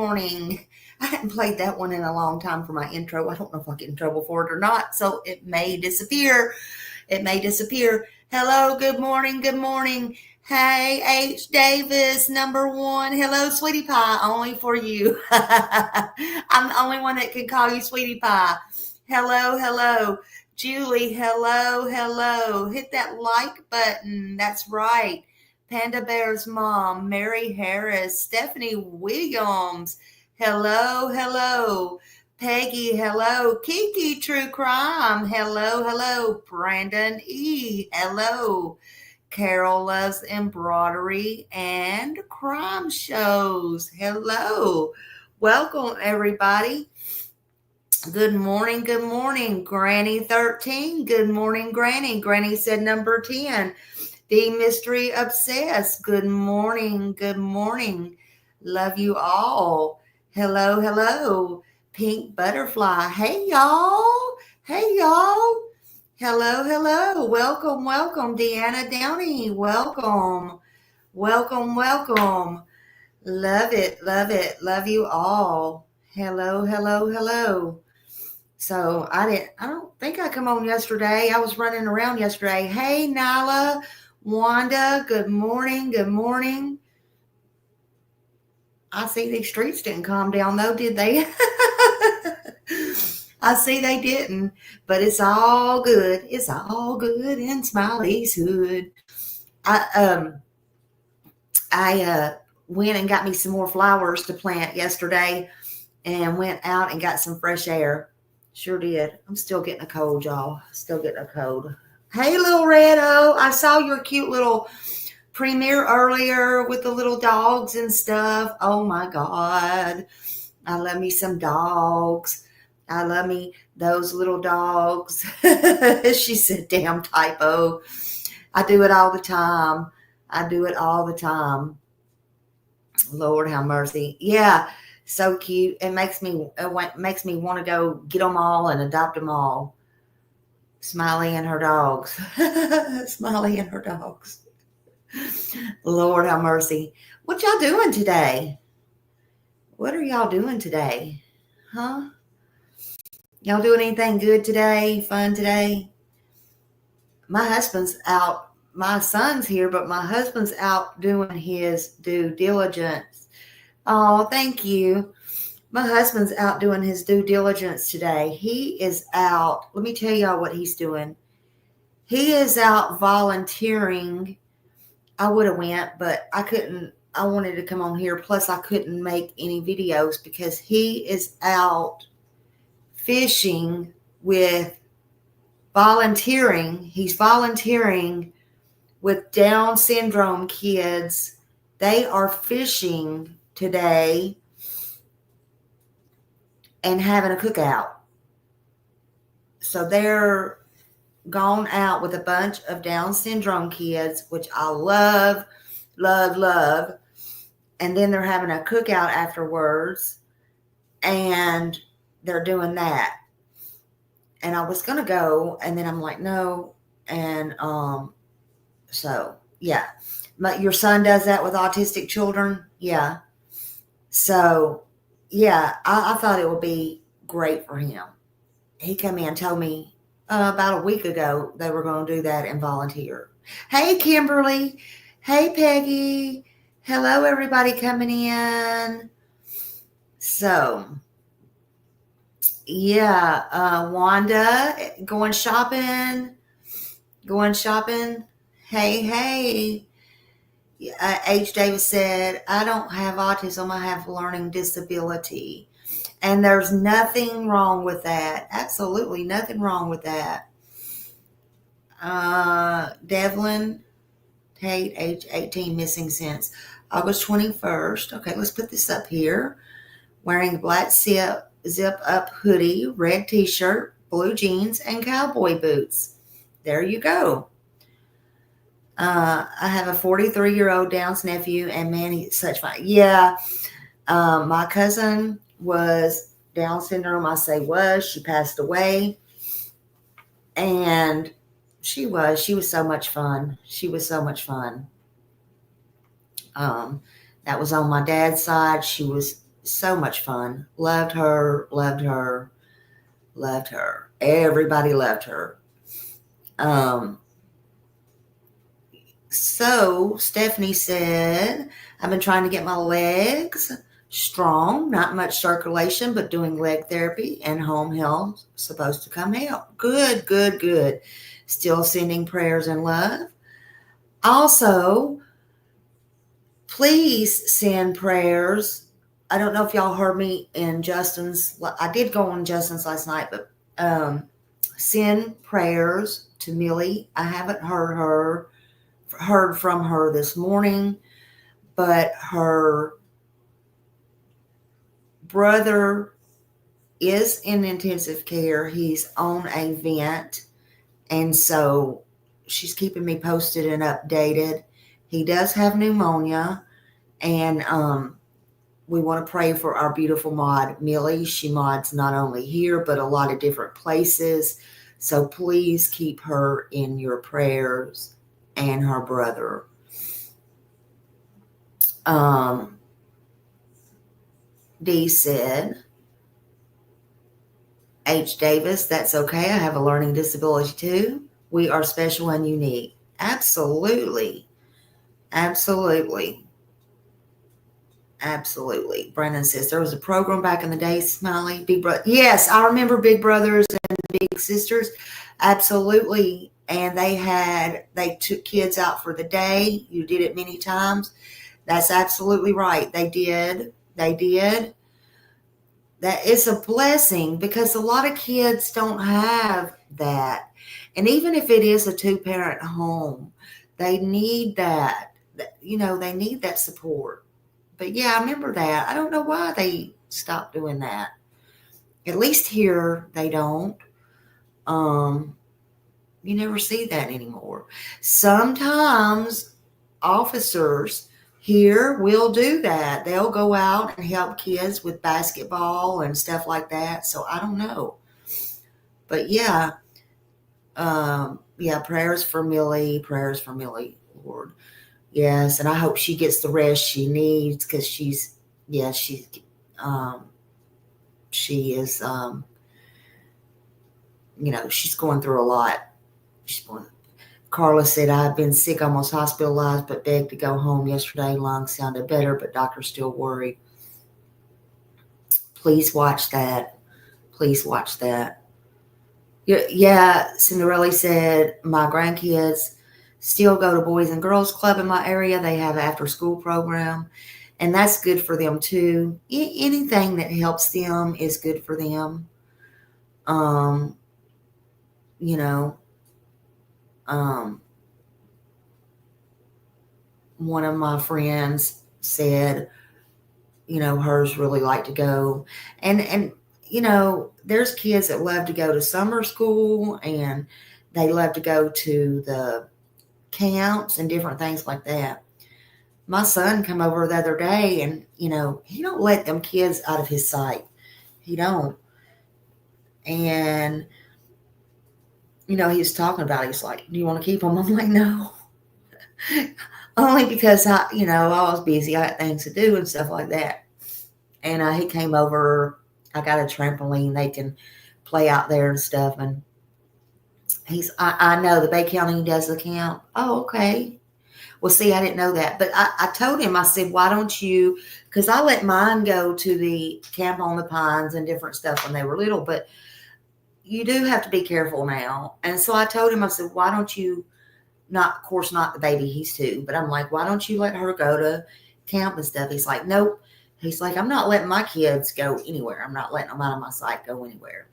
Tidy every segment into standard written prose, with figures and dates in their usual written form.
morning. I hadn't played that one in a long time for my intro. I don't know if I'll get in trouble for it or not, so it may disappear. It may disappear. Hello, good morning, good morning. Hey, H. Davis, number one. Hello, Sweetie Pie, only for you. I'm the only one that can call you Sweetie Pie. Hello, hello. Julie, hello, hello. Hit that like button. That's right. Panda Bear's mom, Mary Harris, Stephanie Williams. Hello, hello. Peggy, hello. Kiki, True Crime. Hello, hello. Brandon E. Hello. Carol loves embroidery and crime shows. Hello. Welcome, everybody. Good morning, good morning. Granny 13. Good morning, Granny. Granny said number 10. The Mystery Obsessed. Good morning, good morning. Love you all. Hello, hello. Pink Butterfly. Hey, y'all. Hey, y'all. Hello, hello. Welcome, welcome. Deanna Downey. Welcome. Welcome, welcome. Love it, love it. Love you all. Hello, hello, hello. So I don't think I come on yesterday. I was running around yesterday. Hey, Nyla, Wanda, good morning, good morning. I see these streets didn't calm down though, did they? I see they didn't, but it's all good. It's all good in Smiley's hood. I went and got me some more flowers to plant yesterday and went out and got some fresh air. Sure did. I'm still getting a cold, y'all. Still getting a cold. Hey, little Redo. I saw your cute little premiere earlier with the little dogs and stuff. Oh, my God. I love me some dogs. I love me those little dogs. She said, damn typo. I do it all the time. I do it all the time. Lord have mercy. Yeah. So cute. It makes me want to go get them all and adopt them all. Smiley and her dogs. Smiley and her dogs. Lord have mercy. What y'all doing today? What are y'all doing today? Huh? Y'all doing anything good today? Fun today? My husband's out. My son's here, but my husband's out doing his due diligence. Oh, thank you. My husband's out doing his due diligence today. He is out. Let me tell y'all what he's doing. He is out volunteering. I would have went, but I couldn't. I wanted to come on here. Plus, I couldn't make any videos because he is out fishing with volunteering. He's volunteering with Down syndrome kids. They are fishing today and having a cookout. So they're gone out with a bunch of Down syndrome kids, which I love, love, love. And then they're having a cookout afterwards, and they're doing that. And I was going to go, and then I'm like, no. And so, yeah. Your son does that with autistic children? Yeah. So, yeah, I thought it would be great for him. He came in and told me about a week ago they were going to do that and volunteer. Hey, Kimberly. Hey, Peggy. Hello, everybody coming in. So, yeah, Wanda, going shopping. Hey, hey. H. Davis said, I don't have autism. I have learning disability. And there's nothing wrong with that. Absolutely nothing wrong with that. Devlin, Tate, age 18, missing since August 21st. Okay, let's put this up here. Wearing a black zip up hoodie, red t-shirt, blue jeans, and cowboy boots. There you go. I have a 43-year-old Down's nephew, and man, he's such fun. Yeah, my cousin was Down syndrome. I say was. She passed away, and she was so much fun. She was so much fun. That was on my dad's side. She was So much fun. Loved her, loved her, loved her. Everybody loved her. So Stephanie said, I've been trying to get my legs strong, not much circulation, but doing leg therapy and home health supposed to come help. Good, good, good. Still sending prayers and love. Also, please send prayers. I don't know if y'all heard me in Justin's, I did go on Justin's last night, but send prayers to Millie. I haven't heard from her this morning, but her brother is in intensive care. He's on a vent, and so she's keeping me posted and updated. He does have pneumonia, and we want to pray for our beautiful mod, Millie. She mods not only here, but a lot of different places. So please keep her in your prayers and her brother. Dee said, H. Davis, that's okay. I have a learning disability too. We are special and unique. Absolutely. Absolutely. Absolutely. Brandon says, there was a program back in the day, Smiley. Big Brother. Yes, I remember Big Brothers and Big Sisters. Absolutely. And they took kids out for the day. You did it many times. That's absolutely right. They did. That it's a blessing because a lot of kids don't have that. And even if it is a 2-parent home, they need that. They need that support. But yeah, I remember that. I don't know why they stopped doing that. At least here they don't. You never see that anymore. Sometimes officers here will do that. They'll go out and help kids with basketball and stuff like that. So I don't know. But yeah, prayers for Millie, Lord. Yes, and I hope she gets the rest she needs because she is, she's going through a lot. Carla said, I've been sick, almost hospitalized, but begged to go home yesterday. Lungs sounded better, but doctor's still worried. Please watch that. Yeah, Cinderella said, my grandkids still go to Boys and Girls Club in my area. They have an after-school program, and that's good for them too. Anything that helps them is good for them. One of my friends said, hers really like to go. And there's kids that love to go to summer school and they love to go to the camps and different things like that. My son come over the other day and, he don't let them kids out of his sight. He don't. And, he was talking about it. He's like, do you want to keep them? I'm like, no. Only because I was busy. I had things to do and stuff like that. And he came over. I got a trampoline. They can play out there and stuff. And I know the Bay County does the camp. Oh, okay. Well, see, I didn't know that. But I told him, I said, why don't you, because I let mine go to the Camp on the Pines and different stuff when they were little. But you do have to be careful now. And so I told him, I said, why don't you, not the baby, he's 2. But I'm like, why don't you let her go to camp and stuff? He's like, nope. He's like, I'm not letting my kids go anywhere. I'm not letting them out of my sight go anywhere.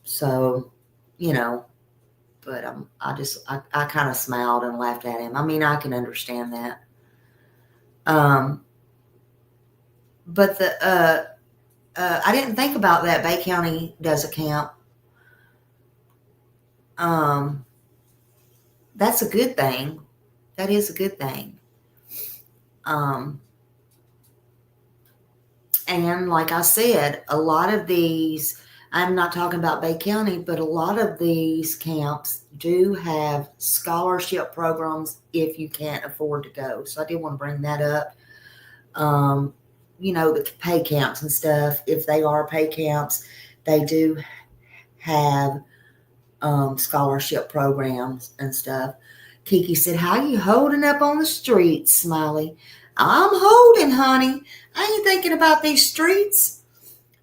So, but I kind of smiled and laughed at him. I mean, I can understand that. But I didn't think about that. Bay County does a camp. That's a good thing. That is a good thing. And like I said, a lot of these, I'm not talking about Bay County, but a lot of these camps do have scholarship programs if you can't afford to go. So I did want to bring that up. the pay camps and stuff, if they are pay camps, they do have scholarship programs and stuff. Kiki said, how you holding up on the streets, Smiley? I'm holding, honey. I ain't thinking about these streets.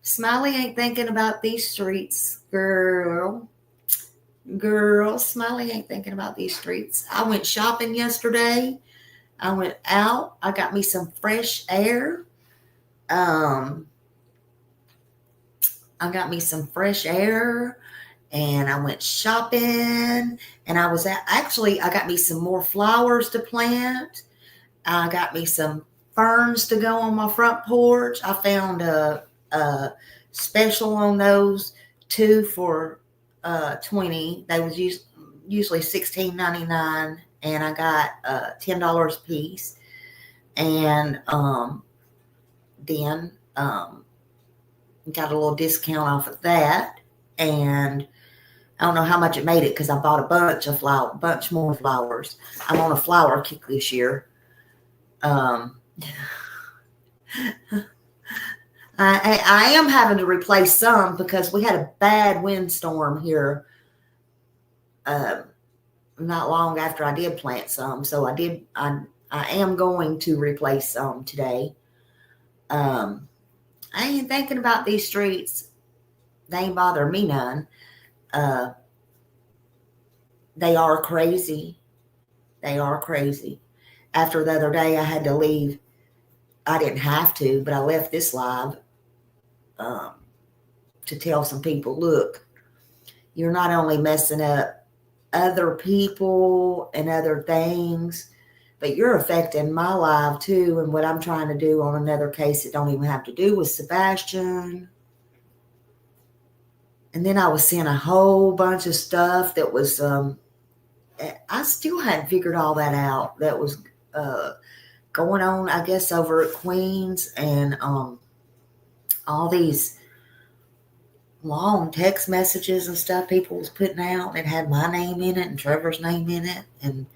Smiley ain't thinking about these streets, girl. Girl, Smiley ain't thinking about these streets. I went shopping yesterday. I went out. I got me some fresh air. I got me some fresh air, and I went shopping, and I got me some more flowers to plant. I got me some ferns to go on my front porch. I found a special on those, 2 for $20. They was usually $16.99, and I got $10 a piece. And then got a little discount off of that. And I don't know how much it made it because I bought a bunch more flowers. I'm on a flower kick this year. I am having to replace some because we had a bad windstorm here not long after I did plant some. So I am going to replace some today. I ain't thinking about these streets. They ain't bothering me none. They are crazy. They are crazy. After the other day, I had to leave. I didn't have to, but I left this live to tell some people, look, you're not only messing up other people and other things, but you're affecting my life too, and what I'm trying to do on another case that don't even have to do with Sebastian. And then I was seeing a whole bunch of stuff that was, I still hadn't figured all that out. That was going on, I guess, over at Queens, and all these long text messages and stuff people was putting out, and it had my name in it and Trevor's name in it, and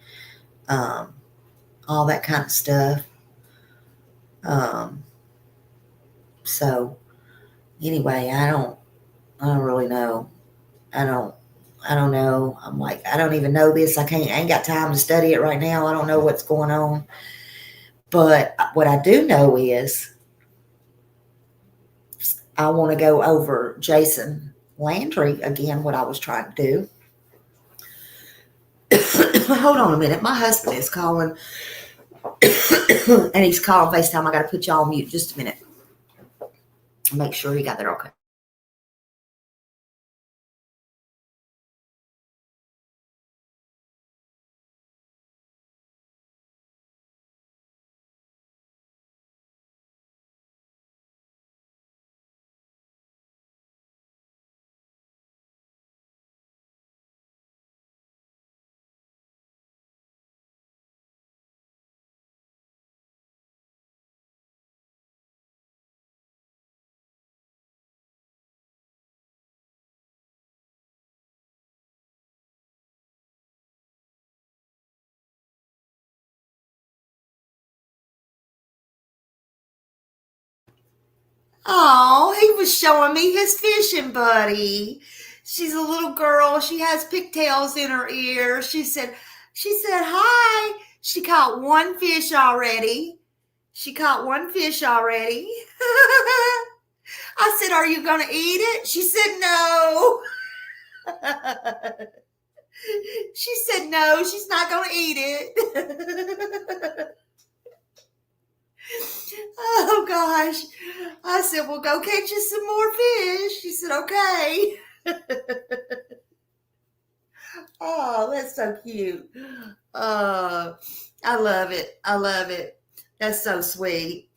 all that kind of stuff. So anyway, I don't really know. I don't know. I'm like, I don't even know this. I ain't got time to study it right now. I don't know what's going on. But what I do know is I want to go over Jason Landry again, what I was trying to do. Hold on a minute. My husband is calling. And he's calling FaceTime. I got to put y'all on mute just a minute. Make sure he got that okay. Oh, he was showing me his fishing buddy. She's a little girl. She has pigtails in her ear. She said, hi. She caught one fish already. I said, are you going to eat it? She said, no. She said, no, she's not going to eat it. Oh, gosh. I said, well, go catch us some more fish. She said, okay. Oh, that's so cute. I love it. I love it. That's so sweet.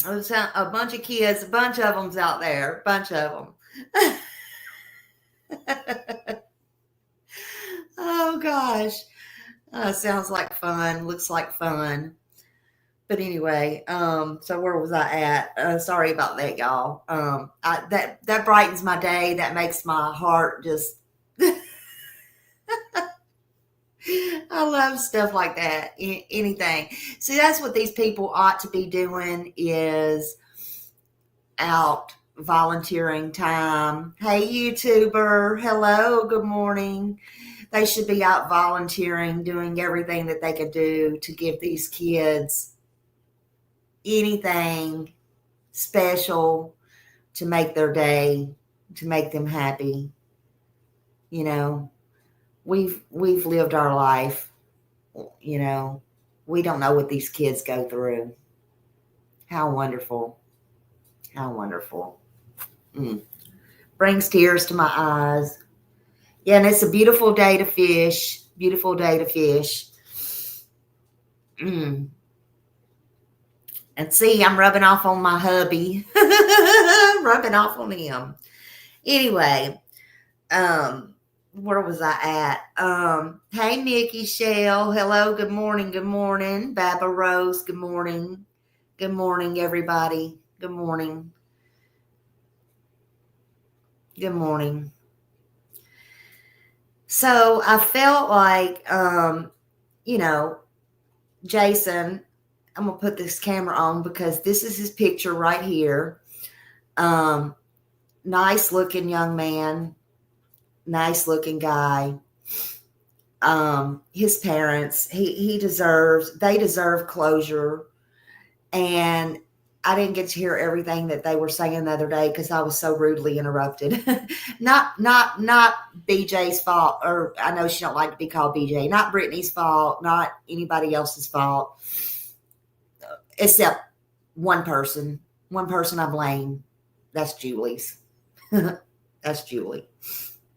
There's a bunch of kids, a bunch of them's out there, a bunch of them. Oh, gosh. Sounds like fun. Looks like fun. But anyway, so where was I at? Sorry about that, y'all. That brightens my day. That makes my heart just I love stuff like that. Anything. See, that's what these people ought to be doing is out volunteering time. Hey, YouTuber. Hello. Good morning. They should be out volunteering, doing everything that they could do to give these kids anything special to make their day, to make them happy. You know, we've lived our life. You know, we don't know what these kids go through. How wonderful. How wonderful. Brings tears to my eyes. Yeah, and it's a beautiful day to fish. Beautiful day to fish. And see, I'm rubbing off on my hubby. Rubbing off on him. Anyway, where was I at? Hey, Nikki Shell. Hello. Good morning. Good morning. Baba Rose. Good morning. Good morning, everybody. Good morning. Good morning. So I felt like, Jason, I'm going to put this camera on because this is his picture right here. Nice looking young man. Nice looking guy. His parents, they deserve closure. And I didn't get to hear everything that they were saying the other day because I was so rudely interrupted. not BJ's fault, or I know she don't like to be called BJ. Not Brittany's fault, not anybody else's fault, except one person. One person I blame. That's Julie's. That's Julie.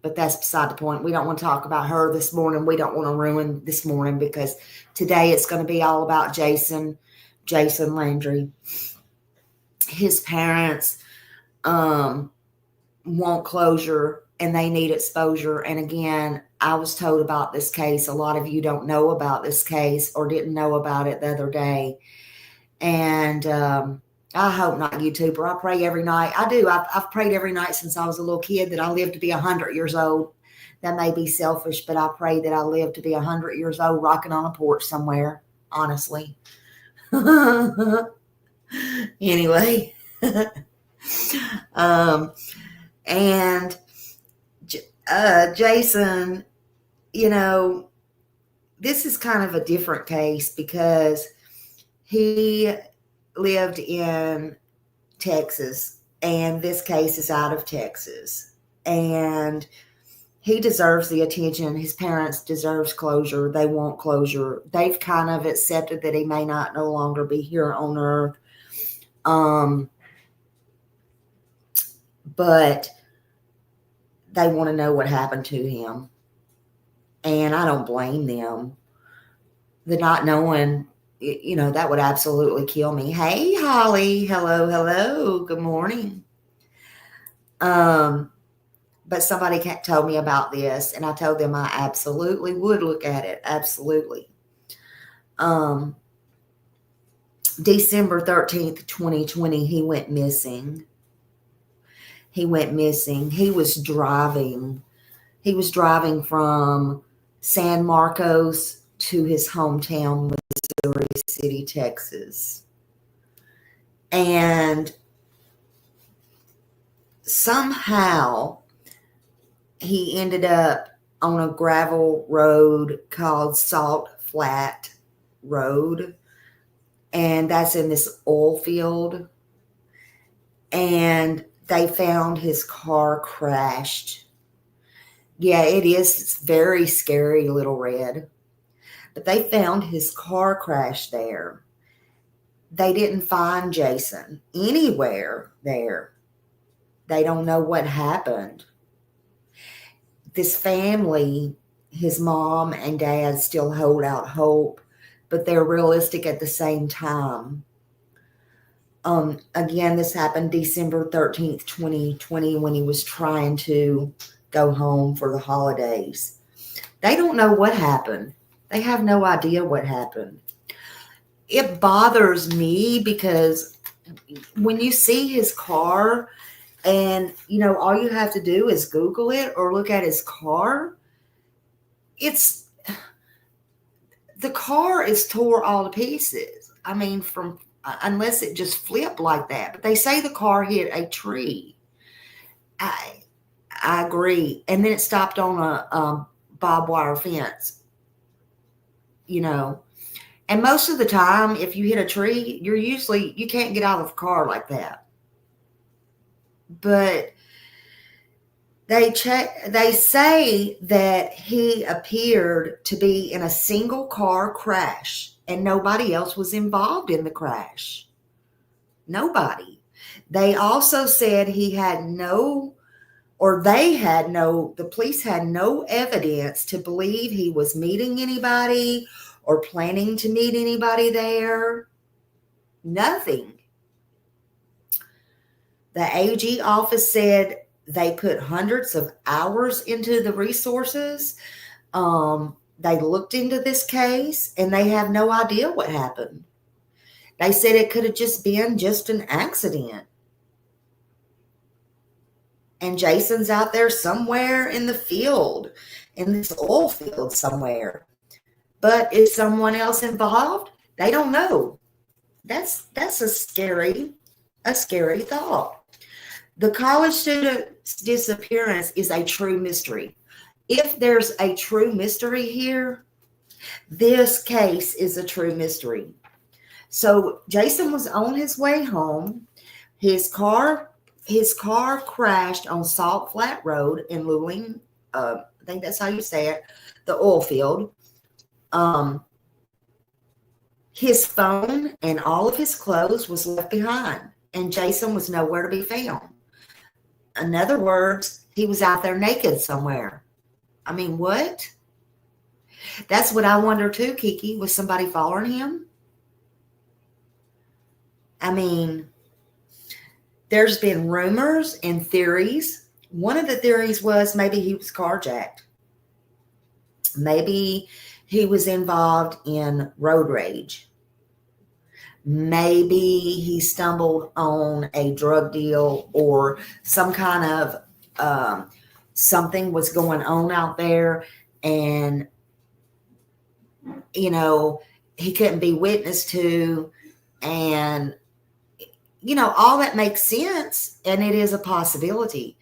But that's beside the point. We don't want to talk about her this morning. We don't want to ruin this morning because today it's going to be all about Jason Landry. His parents want closure and they need exposure. And again, I was told about this case. A lot of you don't know about this case or didn't know about it the other day. And I hope not, YouTuber. I pray every night. I do. I've prayed every night since I was a little kid that I live to be 100 years old. That may be selfish, but I pray that I live to be 100 years old rocking on a porch somewhere, honestly. Anyway. And Jason, this is kind of a different case because he lived in Texas and this case is out of Texas, and he deserves the attention. His parents deserves closure. They want closure. They've kind of accepted that he may not no longer be here on earth. But they want to know what happened to him. And I don't blame them. The not knowing, that would absolutely kill me. Hey, Holly. Hello. Good morning. But somebody told me about this, and I told them I absolutely would look at it. Absolutely. December 13th, 2020, he went missing. He was driving. He was driving from San Marcos to his hometown, Missouri City, Texas. And somehow he ended up on a gravel road called Salt Flat Road. And that's in this oil field. And they found his car crashed. Yeah, it is. It's very scary, Little Red. But they found his car crashed there. They didn't find Jason anywhere there. They don't know what happened. This family, his mom and dad, still hold out hope, but they're realistic at the same time. Again, this happened December 13th, 2020, when he was trying to go home for the holidays. They don't know what happened. They have no idea what happened. It bothers me because when you see his car and, all you have to do is Google it or look at his car, it's the car is tore all to pieces. I mean, from unless it just flipped like that. But they say the car hit a tree. I agree. And then it stopped on a barbed wire fence, you know. And most of the time, if you hit a tree, you can't get out of the car like that. But they say that he appeared to be in a single car crash and nobody else was involved in the crash. Nobody. They also said the police had no evidence to believe he was meeting anybody or planning to meet anybody there. Nothing. The AG office said they put hundreds of hours into the resources. They looked into this case and they have no idea what happened. They said it could have just been an accident. And Jason's out there somewhere in the field, in this oil field somewhere. But is someone else involved? They don't know. That's a scary thought. The college student's disappearance is a true mystery. If there's a true mystery here, this case is a true mystery. So Jason was on his way home. His car crashed on Salt Flat Road in Luling. I think that's how you say it, the oil field. His phone and all of his clothes was left behind, and Jason was nowhere to be found. In other words, he was out there naked somewhere. I mean, what? That's what I wonder too, Kiki. Was somebody following him? I mean, there's been rumors and theories. One of the theories was maybe he was carjacked. Maybe he was involved in road rage. Maybe he stumbled on a drug deal or some kind of something was going on out there, and he couldn't be witness to, and all that makes sense, and it is a possibility.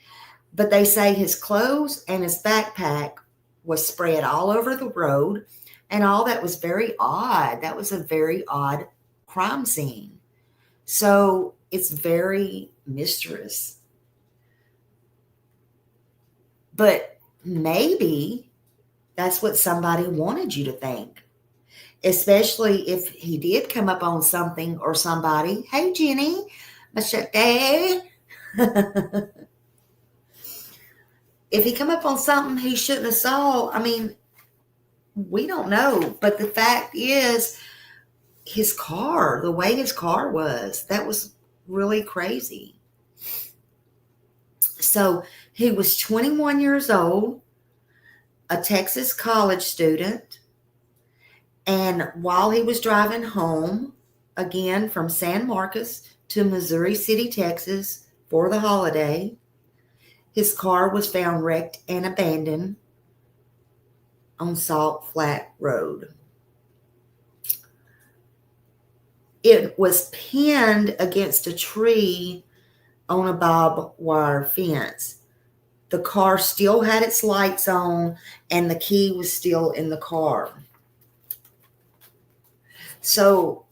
But they say his clothes and his backpack was spread all over the road, and all that was very odd. That was a very odd crime scene. So it's very mysterious. But maybe that's what somebody wanted you to think, especially if he did come up on something or somebody. Hey, Jenny, machete. If he come up on something he shouldn't have saw, I mean, we don't know. But the fact is, his car, the way his car was, that was really crazy. So he was 21 years old, a Texas college student. And while he was driving home, again, from San Marcos to Missouri City, Texas, for the holiday, his car was found wrecked and abandoned on Salt Flat Road. It was pinned against a tree on a barbed wire fence. The car still had its lights on, and the key was still in the car. So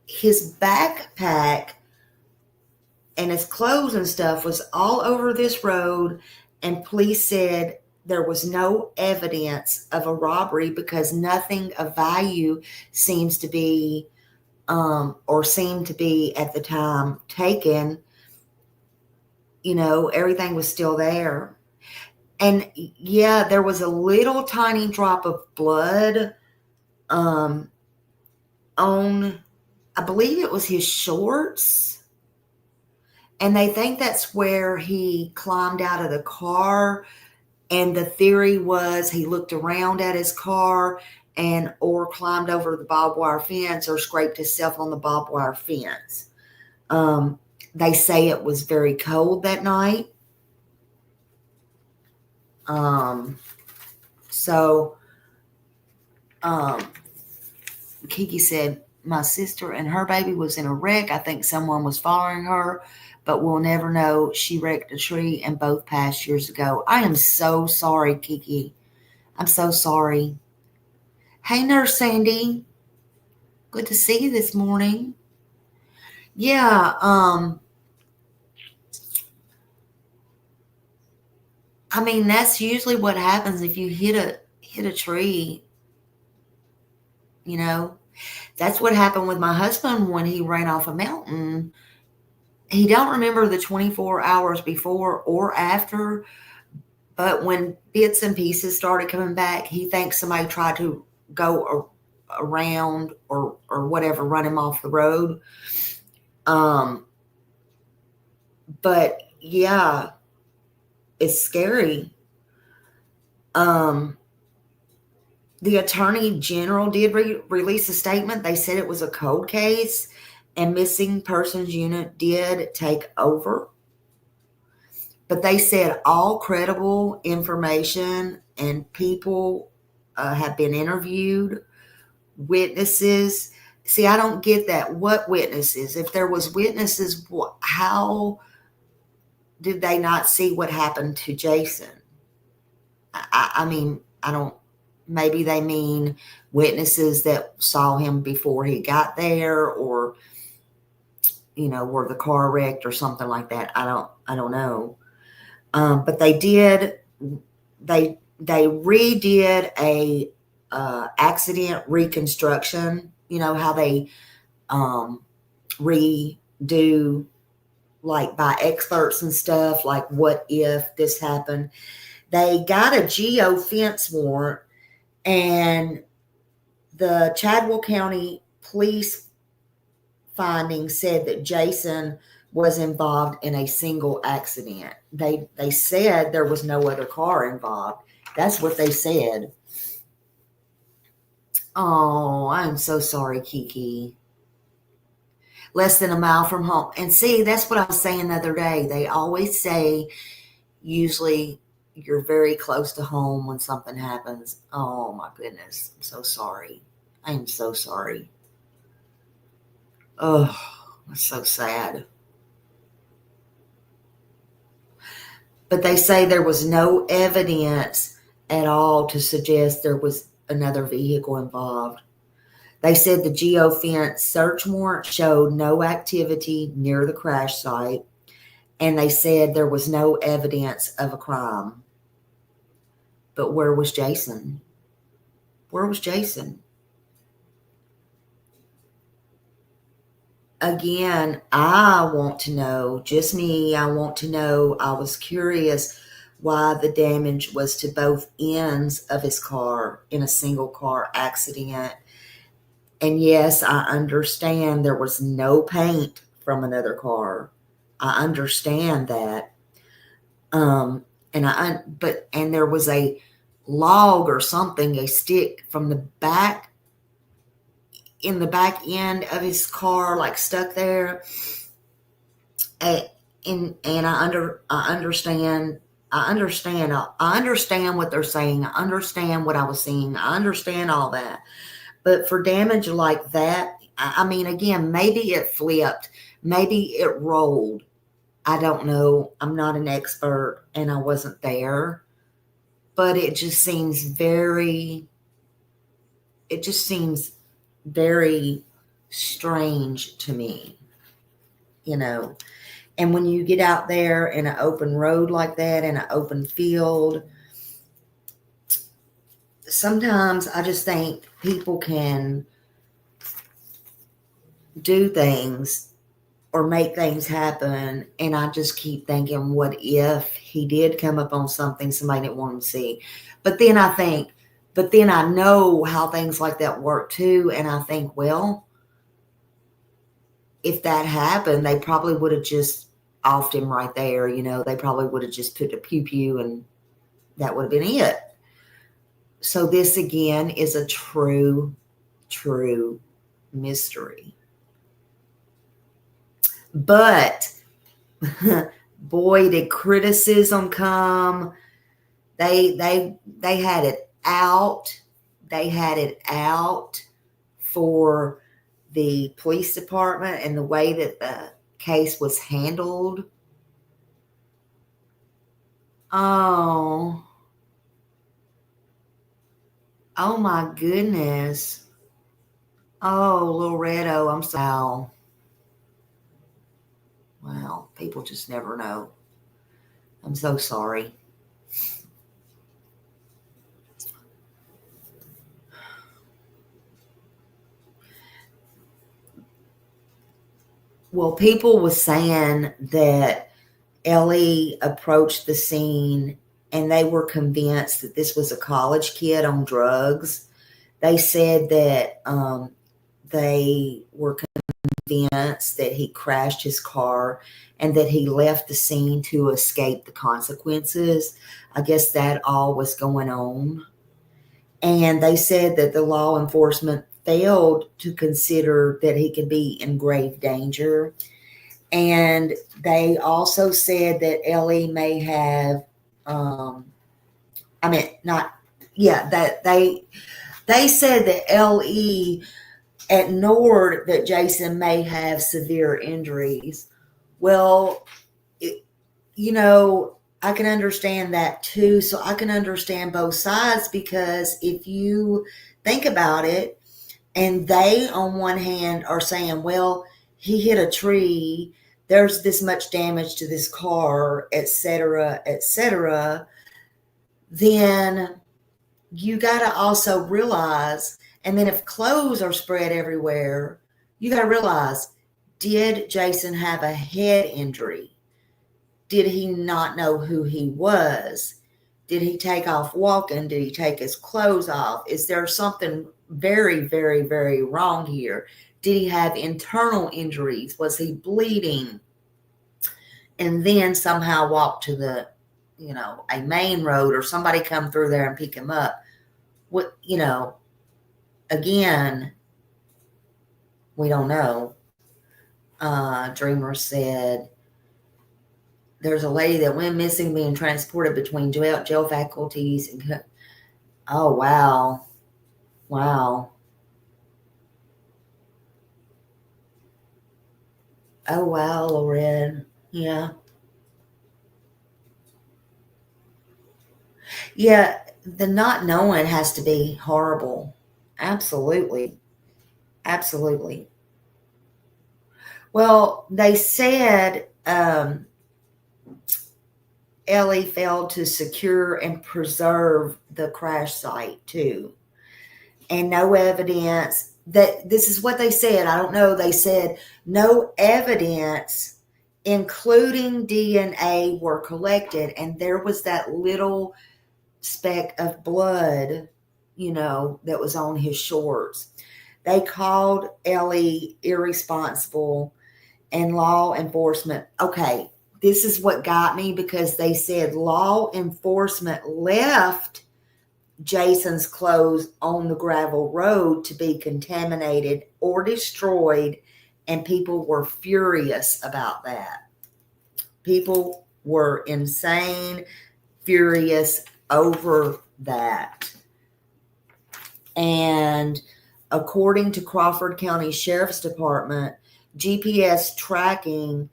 his backpack and his clothes and stuff was all over this road, and police said there was no evidence of a robbery because nothing of value seemed to be at the time taken. Everything was still there. And yeah, there was a little tiny drop of blood on, I believe it was his shorts. And they think that's where he climbed out of the car. And the theory was he looked around at his car or climbed over the barbed wire fence or scraped himself on the barbed wire fence. They say it was very cold that night. Kiki said, my sister and her baby was in a wreck. I think someone was following her, but we'll never know. She wrecked a tree and both passed years ago. I am so sorry, Kiki. I'm so sorry. Hey, Nurse Sandy. Good to see you this morning. Yeah, I mean, that's usually what happens if you hit a tree, you know. That's what happened with my husband when he ran off a mountain. He don't remember the 24 hours before or after, but when bits and pieces started coming back, he thinks somebody tried to go around or whatever, run him off the road. But yeah, it's scary. The Attorney General did release a statement. They said it was a cold case and Missing Persons Unit did take over. But they said all credible information and people have been interviewed, witnesses. See, I don't get that. What witnesses? If there was witnesses, how did they not see what happened to Jason? I mean, I don't. Maybe they mean witnesses that saw him before he got there, or where the car wrecked or something like that. I don't know. But they did. They redid a accident reconstruction. You know how they redo, like, by experts and stuff, like what if this happened. They got a geofence warrant, and the Chadwell County Police findings said that Jason was involved in a single accident. They said there was no other car involved. That's what they said. Oh, I'm so sorry, Kiki. Less than a mile from home. And see, that's what I was saying the other day. They always say, usually, you're very close to home when something happens. Oh, my goodness. I'm so sorry. I am so sorry. Oh, it's so sad. But they say there was no evidence at all to suggest there was another vehicle involved. They said the geofence search warrant showed no activity near the crash site, and they said there was no evidence of a crime. But where was Jason? Where was Jason? Again, I want to know, just me, I want to know. I was curious why the damage was to both ends of his car in a single car accident. And yes, I understand there was no paint from another car. I understand that. And there was a log or something, a stick from the back, in the back end of his car, like stuck there. And I understand what they're saying. I understand what I was seeing. I understand all that. But for damage like that, I mean, again, maybe it flipped, maybe it rolled. I don't know. I'm not an expert and I wasn't there. But it just seems very strange to me, And when you get out there in an open road like that, in an open field, sometimes I just think people can do things or make things happen. And I just keep thinking, what if he did come up on something somebody didn't want him to see? But then I know how things like that work too. And I think, well, if that happened, they probably would have just offed him right there. They probably would have just put a pew and that would have been it. So this again is a true mystery. But boy, did criticism come. They had it out. They had it out for the police department and the way that the case was handled. Oh my goodness. Oh, Loretto, I'm so wow. People just never know. I'm so sorry. Well, people was saying that Ellie approached the scene and they were convinced that this was a college kid on drugs. They said that they were convinced that he crashed his car and that he left the scene to escape the consequences. I guess that all was going on. And they said that the law enforcement failed to consider that he could be in grave danger. And they also said that Ellie may have, that they said that Ellie ignored that Jason may have severe injuries. Well, I can understand that too. So I can understand both sides, because if you think about it, and they on one hand are saying, well, he hit a tree, there's this much damage to this car, etc., then you got to also realize, and then if clothes are spread everywhere, you got to realize, did Jason have a head injury? Did he not know who he was? Did he take off walking? Did he take his clothes off? Is there something very, very, very wrong here? Did he have internal injuries? Was he bleeding? And then somehow walk to the, a main road, or somebody come through there and pick him up? What, again, we don't know. Dreamer said, there's a lady that went missing, being transported between jail faculties. And oh, wow. Wow. Oh, wow, Loren. Yeah. Yeah, the not knowing has to be horrible. Absolutely. Absolutely. Well, they said Ellie failed to secure and preserve the crash site too. And no evidence that, this is what they said. I don't know. They said no evidence, including DNA, were collected. And there was that little speck of blood, that was on his shorts. They called Ellie irresponsible, and law enforcement. Okay, this is what got me, because they said law enforcement left Jason's clothes on the gravel road to be contaminated or destroyed, and people were furious about that. People were insane, furious over that. And according to Crawford County Sheriff's Department, GPS tracking,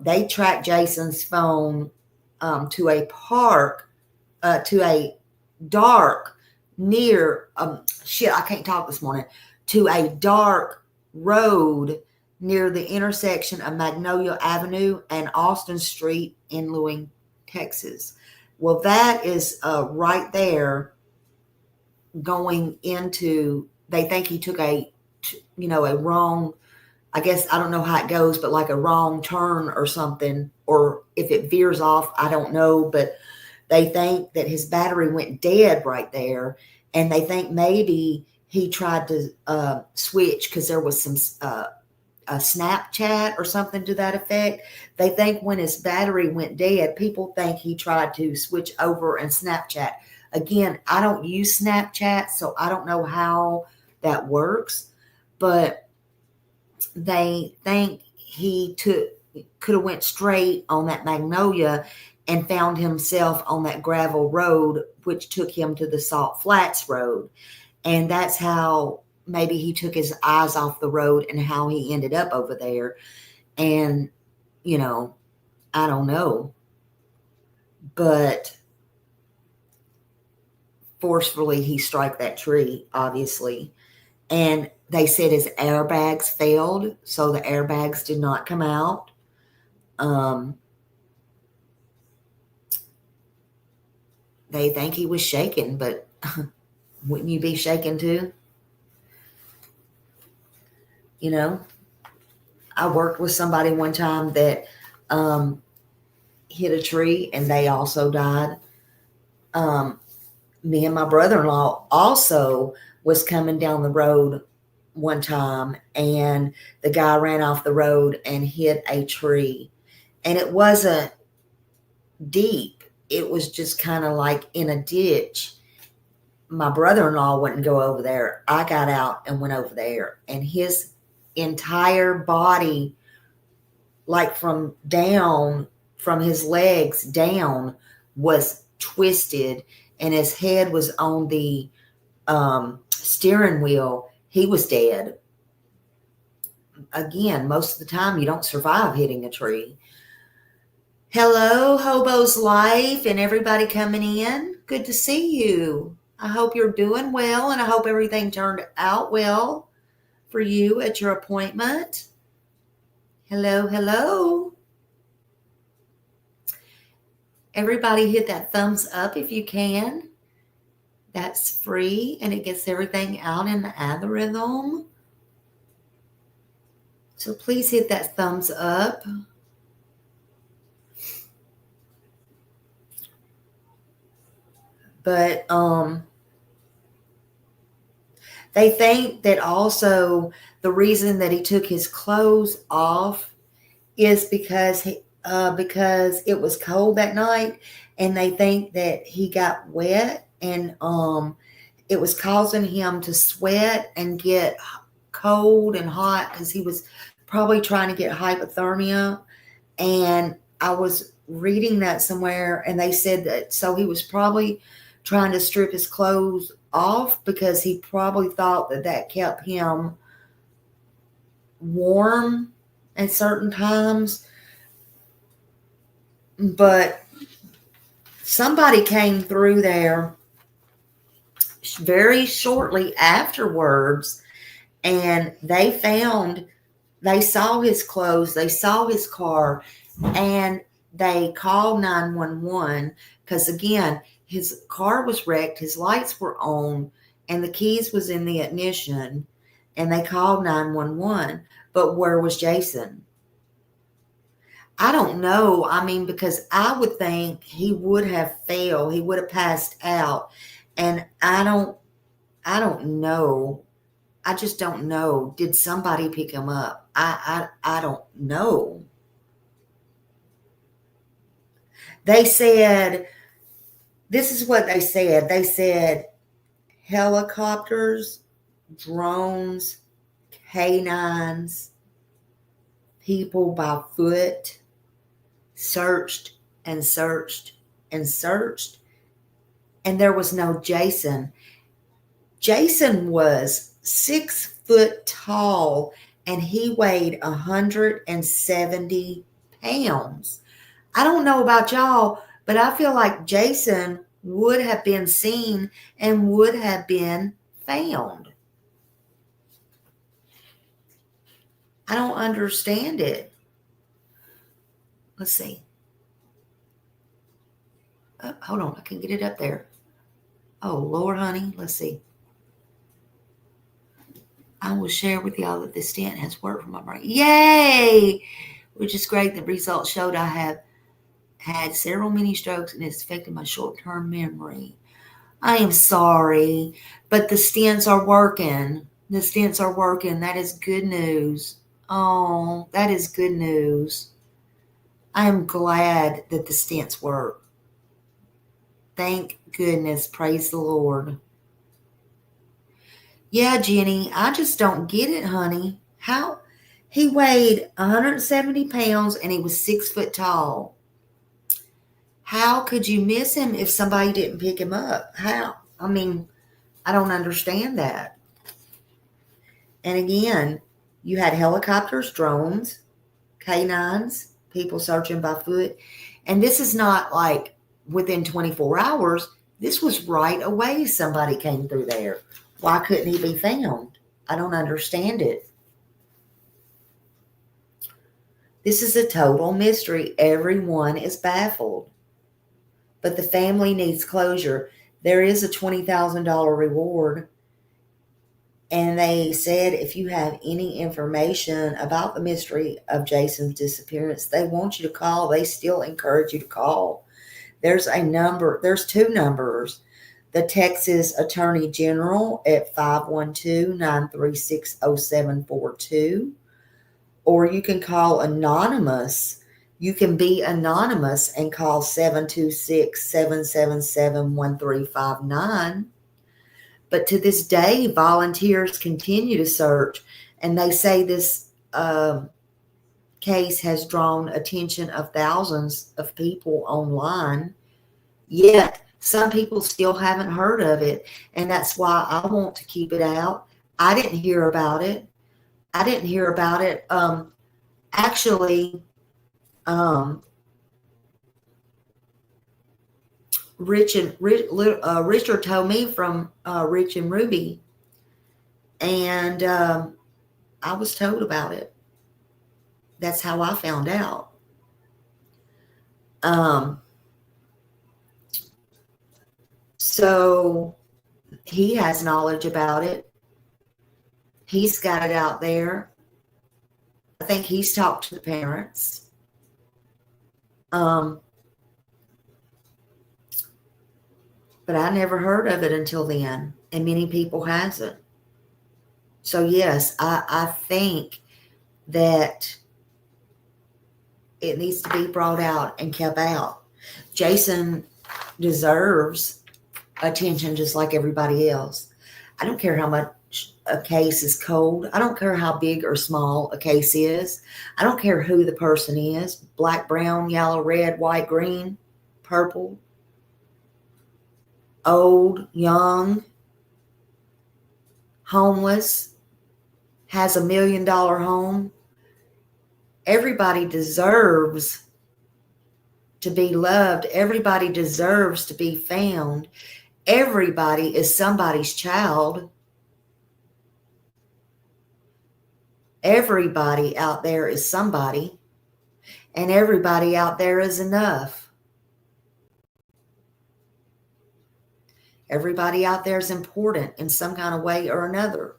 they tracked Jason's phone to a park, to a dark, near, I can't talk this morning, to a dark road near the intersection of Magnolia Avenue and Austin Street in Lewing, Texas. Well, that is right there going into, they think he took a wrong, I guess, I don't know how it goes, but like a wrong turn or something, or if it veers off, I don't know, but they think that his battery went dead right there, and they think maybe he tried to switch, because there was some a Snapchat or something to that effect. They think when his battery went dead, people think he tried to switch over and Snapchat. Again, I don't use Snapchat, so I don't know how that works, but they think he could have went straight on that Magnolia and found himself on that gravel road, which took him to the Salt Flats Road. And that's how maybe he took his eyes off the road and how he ended up over there. And, I don't know. But forcefully he struck that tree, obviously. And they said his airbags failed, so the airbags did not come out. They think he was shaken, but wouldn't you be shaken too? I worked with somebody one time that hit a tree and they also died. Me and my brother-in-law also was coming down the road one time, and the guy ran off the road and hit a tree. And it wasn't deep. It was just kind of like in a ditch. My brother-in-law wouldn't go over there. I got out and went over there, and his entire body, like from his legs down, was twisted, and his head was on the steering wheel. He was dead. Again, most of the time you don't survive hitting a tree. Hello, Hobo's Life, and everybody coming in. Good to see you. I hope you're doing well, and I hope everything turned out well for you at your appointment. Hello. Everybody hit that thumbs up if you can. That's free, and it gets everything out in the algorithm. So please hit that thumbs up. But they think that also the reason that he took his clothes off is because it was cold that night, and they think that he got wet, and it was causing him to sweat and get cold and hot because he was probably trying to get hypothermia. And I was reading that somewhere, and they said that so he was probably trying to strip his clothes off because he probably thought that kept him warm at certain times. But somebody came through there very shortly afterwards, and they saw his clothes, they saw his car, and they called 911 because, again, his car was wrecked, his lights were on, and the keys was in the ignition, and they called 911. But where was Jason? I don't know. I mean, because I would think he would have failed. He would have passed out. And I don't know. I just don't know. Did somebody pick him up? I don't know. They said, this is what they said. They said helicopters, drones, canines, people by foot searched and searched and searched, and there was no Jason. Jason was 6 foot tall, and he weighed 170 pounds. I don't know about y'all, but I feel like Jason would have been seen and would have been found. I don't understand it. Let's see. Oh, hold on. I can get it up there. Oh, Lord, honey. Let's see. I will share with y'all that the stent has worked for my brain. Yay! Which is great. The results showed I have had several mini strokes and it's affected my short-term memory. I am sorry, but the stents are working. The stents are working. That is good news. Oh, that is good news. I am glad that the stents work. Thank goodness. Praise the Lord. Yeah, Jenny, I just don't get it, honey. How? He weighed 170 pounds and he was 6 foot tall. How could you miss him if somebody didn't pick him up? How? I mean, I don't understand that. And again, you had helicopters, drones, canines, people searching by foot. And this is not like within 24 hours. This was right away somebody came through there. Why couldn't he be found? I don't understand it. This is a total mystery. Everyone is baffled. But the family needs closure. There is a $20,000 reward. And they said if you have any information about the mystery of Jason's disappearance, they want you to call. They still encourage you to call. There's two numbers. The Texas Attorney General at 512-936-0742. Or you can call anonymous. You can be anonymous and call 726-777-1359. But to this day, volunteers continue to search, and they say this case has drawn attention of thousands of people online. Yet, some people still haven't heard of it, and that's why I want to keep it out. I didn't hear about it. Actually, Richard told me from Rich and Ruby, and I was told about it. That's how I found out. So he has knowledge about it. He's got it out there. I think he's talked to the parents. But I never heard of it until then, and many people hasn't. So yes, I think that it needs to be brought out and kept out. Jason deserves attention just like everybody else. I don't care how much a case is cold. I don't care how big or small a case is. I don't care who the person is. Black, brown, yellow, red, white, green, purple, old, young, homeless, has $1 million home. Everybody deserves to be loved. Everybody deserves to be found. Everybody is somebody's child. Everybody out there is somebody, and everybody out there is enough. Everybody out there is important in some kind of way or another.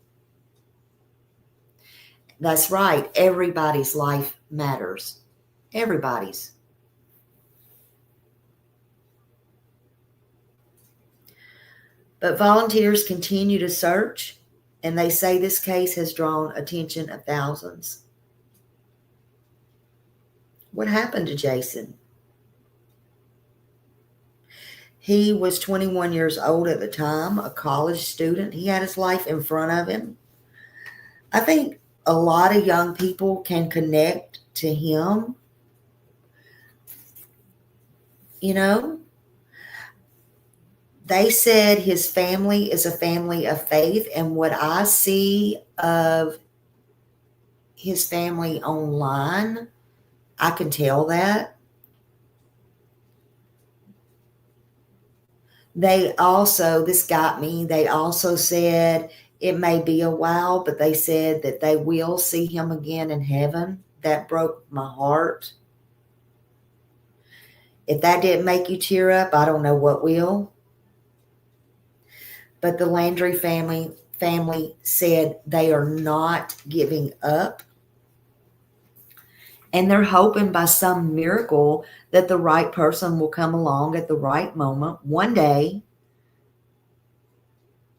That's right. Everybody's life matters. Everybody's. But volunteers continue to search, and they say this case has drawn attention of thousands. What happened to Jason? He was 21 years old at the time, a college student. He had his life in front of him. I think a lot of young people can connect to him. You know, they said his family is a family of faith, and what I see of his family online, I can tell that. This got me, they also said it may be a while, but they said that they will see him again in heaven. That broke my heart. If that didn't make you tear up, I don't know what will. But the Landry family said they are not giving up. And they're hoping by some miracle that the right person will come along at the right moment one day.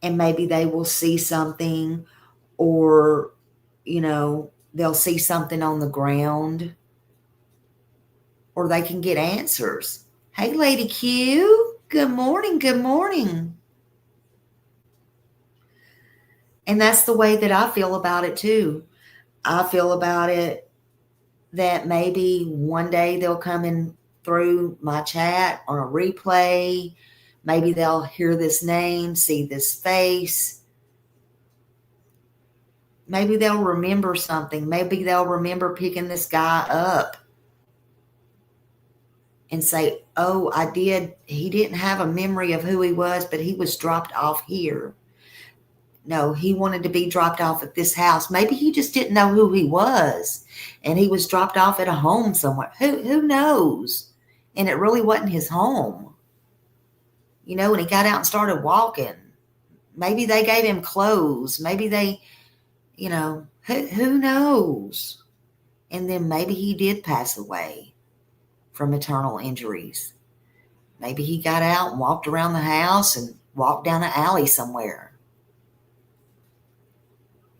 And maybe they will see something, or, they'll see something on the ground, or they can get answers. Hey, Lady Q. Good morning. Good morning. And that's the way that I feel about it too. I feel about it that maybe one day they'll come in through my chat or a replay. Maybe they'll hear this name, see this face. Maybe they'll remember something. Maybe they'll remember picking this guy up and say, oh, he didn't have a memory of who he was, but he was dropped off here. No, he wanted to be dropped off at this house. Maybe he just didn't know who he was, and he was dropped off at a home somewhere. Who knows? And it really wasn't his home. You know, when he got out and started walking, maybe they gave him clothes. Maybe they, you know, who knows? And then maybe he did pass away from internal injuries. Maybe he got out and walked around the house and walked down an alley somewhere.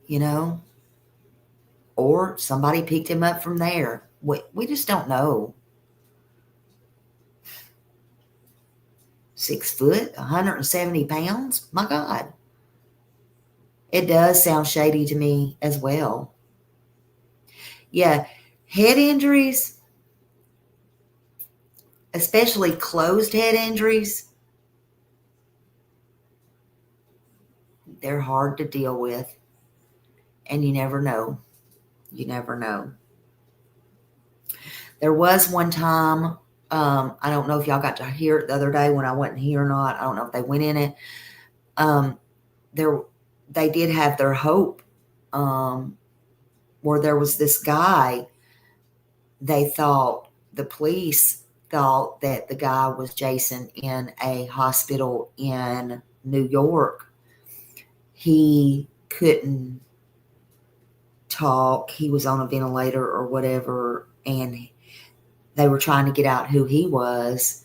You know, or somebody picked him up from there. We just don't know. 6 foot, 170 pounds. My God. It does sound shady to me as well. Yeah, head injuries, especially closed head injuries, they're hard to deal with. And you never know. You never know. There was one time, I don't know if y'all got to hear it the other day when I wasn't here or not. I don't know if they went in it. They did have their hope, where there was this guy. The police thought that the guy was Jason in a hospital in New York. He couldn't talk. He was on a ventilator or whatever, and they were trying to get out who he was.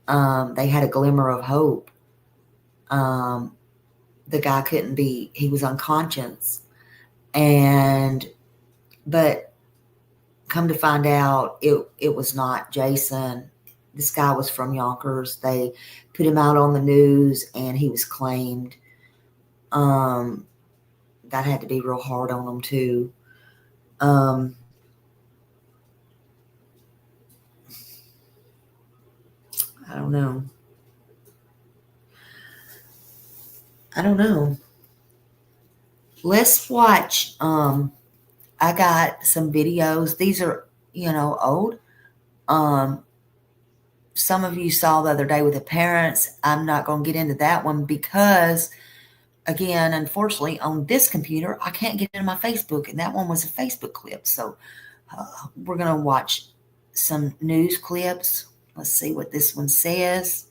They had a glimmer of hope. The guy he was unconscious, but come to find out it was not Jason. This guy was from Yonkers. They put him out on the news and he was claimed. That had to be real hard on them too. I don't know. Let's watch. I got some videos. These are, old. Some of you saw the other day with the parents. I'm not going to get into that one because, again, unfortunately, on this computer, I can't get into my Facebook, and that one was a Facebook clip. So we're going to watch some news clips. Let's see what this one says.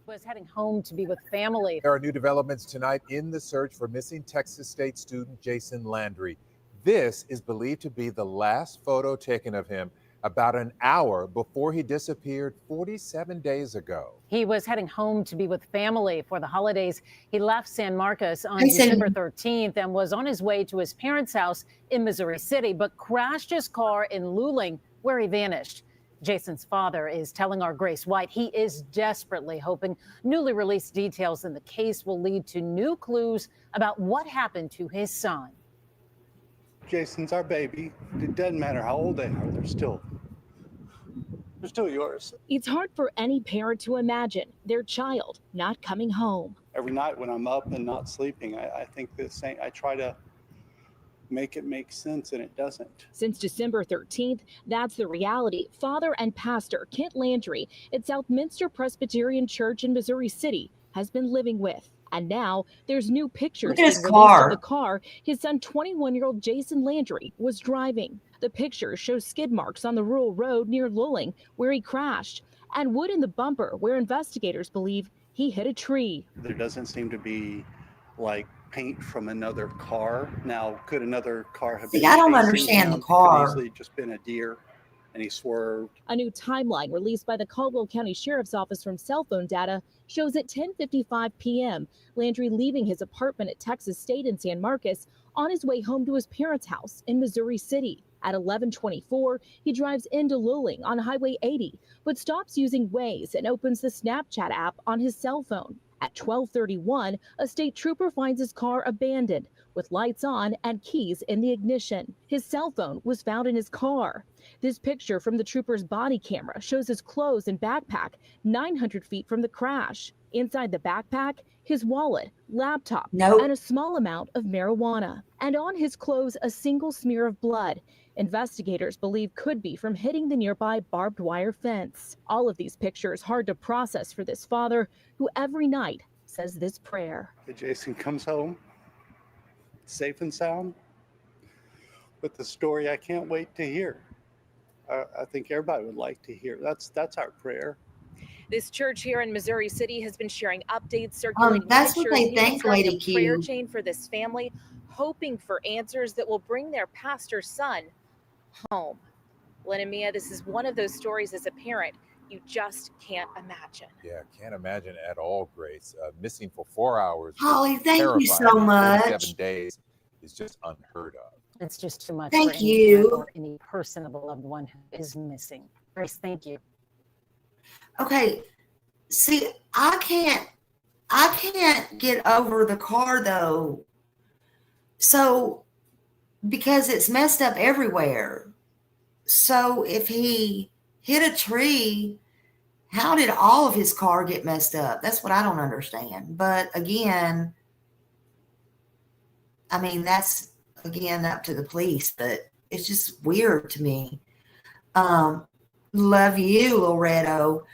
Was heading home to be with family. There are new developments tonight in the search for missing Texas State student Jason Landry. This is believed to be the last photo taken of him about an hour before he disappeared 47 days ago. He was heading home to be with family for the holidays. He left San Marcos on December 13th and was on his way to his parents' house in Missouri City, but crashed his car in Luling, where he vanished. Jason's father is telling our Grace White he is desperately hoping newly released details in the case will lead to new clues about what happened to his son. Jason's our baby. It doesn't matter how old they are, they're still yours. It's hard for any parent to imagine their child not coming home. Every night when I'm up and not sleeping, I think the same. I try to make it make sense, and it doesn't. Since December 13th, that's the reality Father and Pastor Kent Landry at Southminster Presbyterian Church in Missouri City has been living with. And now there's new pictures of the car his son, 21-year-old Jason Landry, was driving. The pictures show skid marks on the rural road near Luling, where he crashed, and wood in the bumper, where investigators believe he hit a tree. There doesn't seem to be like paint from another car. Now, could another car have been? I don't understand the car. Could easily just been a deer, and he swerved. A new timeline released by the Caldwell County Sheriff's Office from cell phone data shows at 10:55 p.m., Landry leaving his apartment at Texas State in San Marcos on his way home to his parents' house in Missouri City. At 11:24, he drives into Luling on Highway 80, but stops using Waze and opens the Snapchat app on his cell phone. At 12:31, a state trooper finds his car abandoned with lights on and keys in the ignition. His cell phone was found in his car. This picture from the trooper's body camera shows his clothes and backpack 900 feet from the crash. Inside the backpack, his wallet, laptop, and a small amount of marijuana. And on his clothes, a single smear of blood. Investigators believe could be from hitting the nearby barbed wire fence. All of these pictures hard to process for this father who every night says this prayer. Jason comes home safe and sound with the story I can't wait to hear. I think everybody would like to hear. That's our prayer. This church here in Missouri City has been sharing updates, circulating that's pictures, what they even think, starting Lady a prayer Q. chain for this family, hoping for answers that will bring their pastor's son home. Lynn and Mia, this is one of those stories as a parent you just can't imagine. Yeah, can't imagine at all, Grace. Missing for 4 hours. Holly, thank you so Terrifying. much. 47 days is just unheard of. It's just too much Thank for any you. parent or any person of a loved one who is missing. Grace, thank you. Okay, see, I can't get over the car though. So, because it's messed up everywhere. So if he hit a tree, how did all of his car get messed up? That's what I don't understand. But again, I mean, that's again up to the police, but it's just weird to me. Love you, Loretto.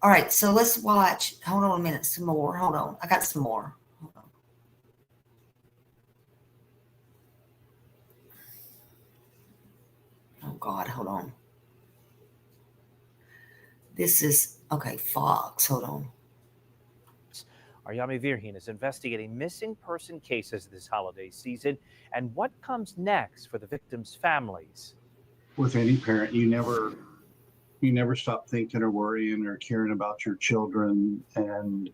All right, so let's watch. Hold on a minute, some more. Hold on. I got some more. Hold on. Oh, God, hold on. This is, okay, Fox. Hold on. Aryami Virhin is investigating missing person cases this holiday season and what comes next for the victims' families. With any parent, you never stop thinking or worrying or caring about your children. And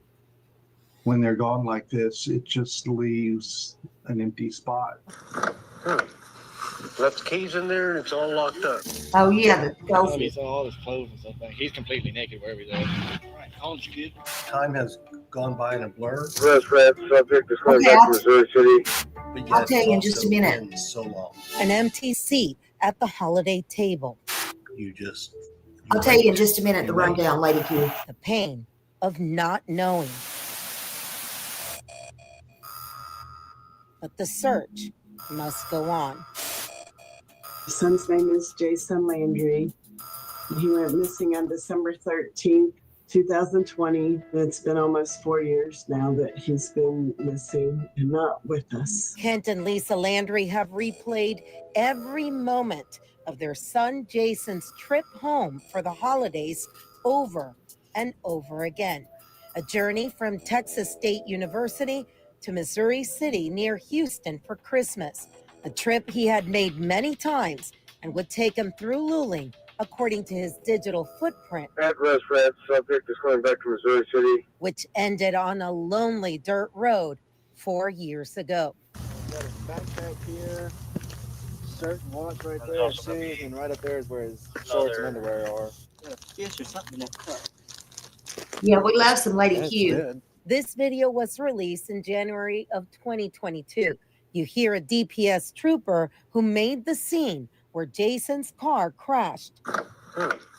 when they're gone like this, it just leaves an empty spot. Left keys in there and it's all locked up. Oh, yeah, the He trophy. saw all his clothes and stuff. He's completely naked wherever he goes. All right, college kid. Time has gone by in a blur. Arrest subject is going Okay, back to Missouri City. But I'll yet tell you in it's just a also minute. been so long. An empty seat at the holiday table. I'll tell you in just a minute the rundown, Lady Q. The pain of not knowing. But the search must go on. His son's name is Jason Landry. He went missing on December 13th, 2020. It's been almost 4 years now that he's been missing and not with us. Kent and Lisa Landry have replayed every moment of their son Jason's trip home for the holidays over and over again. A journey from Texas State University to Missouri City near Houston for Christmas. A trip he had made many times and would take him through Luling, according to his digital footprint. Address subject is going back to Missouri City. Which ended on a lonely dirt road 4 years ago. Got his backpack here, shirt and watch right there, shoes, and right up there is where his shorts and underwear are. Fish or something in that cup. Yeah, we love some Lady That's Q. good. This video was released in January of 2022. You hear a DPS trooper who made the scene where Jason's car crashed.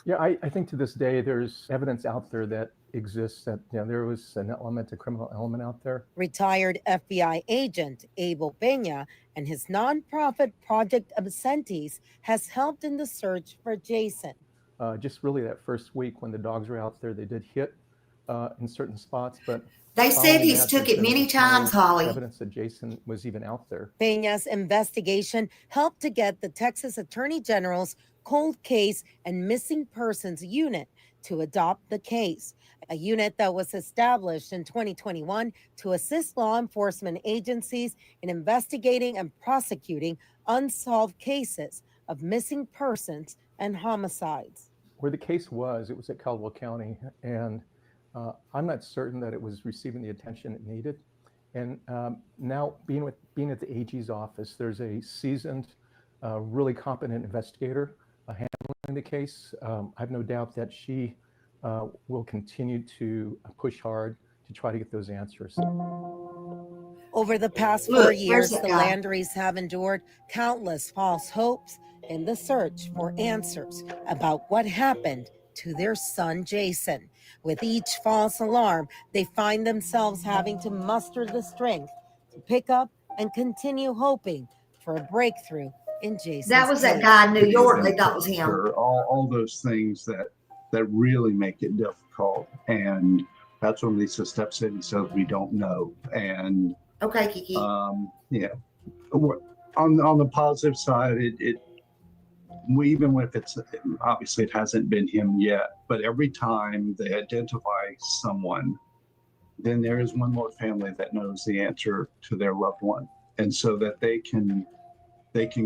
Yeah, I think to this day there's evidence out there that exists that there was an element, a criminal element out there. Retired FBI agent Abel Peña and his nonprofit Project Absentes has helped in the search for Jason. Just really that first week when the dogs were out there, they did hit in certain spots, but They said he's took it many times, Holly. Evidence that Jason was even out there. Peña's investigation helped to get the Texas Attorney General's Cold Case and Missing Persons Unit to adopt the case, a unit that was established in 2021 to assist law enforcement agencies in investigating and prosecuting unsolved cases of missing persons and homicides. Where the case was, it was at Caldwell County, and I'm not certain that it was receiving the attention it needed. And now being at the AG's office, there's a seasoned a really competent investigator handling the case. I have no doubt that she will continue to push hard to try to get those answers. Over the past Look, 4 there's years, that the guy. Landrys have endured countless false hopes in the search for answers about what happened to their son, Jason. With each false alarm, they find themselves having to muster the strength to pick up and continue hoping for a breakthrough in Jason's That was that case. guy in New York. They thought was him. All those things that really make it difficult. And that's when Lisa steps in and says, we don't know. And Okay, Kiki. yeah, on the positive side, even if it's, obviously it hasn't been him yet, but every time they identify someone, then there is one more family that knows the answer to their loved one, and so that they can